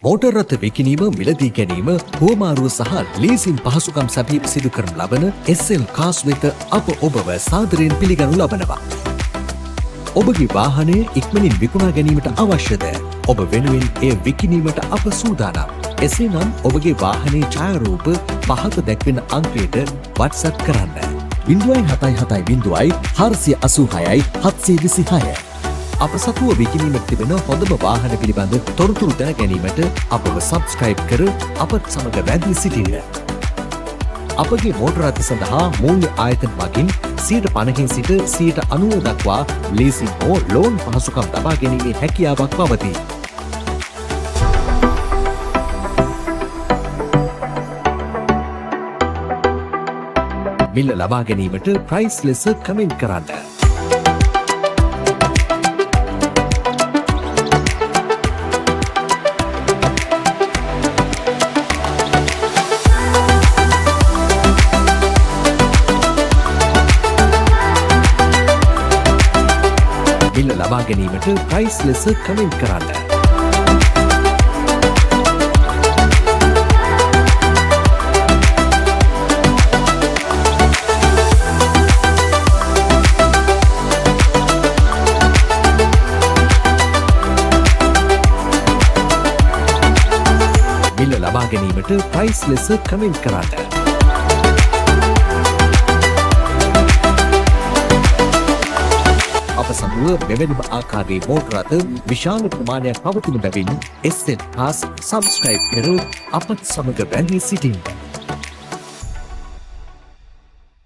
Motor රථ විකිණීම, මිලදී ගැනීම, හුවමාරුව සහ ලීසින් පහසුකම් සැපීම සිදු කරනු ලබන SL කාස් වෙත අප ඔබව සාදරයෙන් පිළිගනු ලබනවා. ඔබගේ වාහනය ඉක්මනින් විකුණා ගැනීමට අවශ්‍යද? ඔබ වෙනුවෙන් එය විකිණීමට අප සූදානම්. එසේනම් ඔබගේ වාහනයේ ඡායාරූප පහත දැක්වෙන අංකයට WhatsApp කරන්න. 077 486 726. අප සතුව විකිණීමට තිබෙන හොඳම වාහන පිළිබඳ තොරතුරු දැන ගැනීමට අපව සබ්ස්ක්‍රයිබ් කර අපත් සමග රැඳී සිටින්න. අපගේ මෝටර රථ සඳහා මූල්‍ය ආයතන මගින් 50% සිට 90% දක්වා ලීසින් හෝ ලෝන් පහසුකම් ලබා ගැනීමේ හැකියාවක් පවතී. මිල ලබා ගැනීමට ප්‍රයිස් ලෙස කමෙන්ට් කරන්න. මිල ලබා ගැනීමට ප්‍රයිස් ලෙස කමෙන්ට් කරන්න. මිල ලබා ගැනීමට ප්‍රයිස් ලෙස කමෙන්ට් කරන්න. අප සමුව මෙවැනිම ආකාරයේ මෝටර රථ විශාල ප්‍රමාණයක් පවතින බැවින් SL කාස් සබ්ස්ක්‍රයිබ් කර අපත් සමග රැඳී සිටින්න.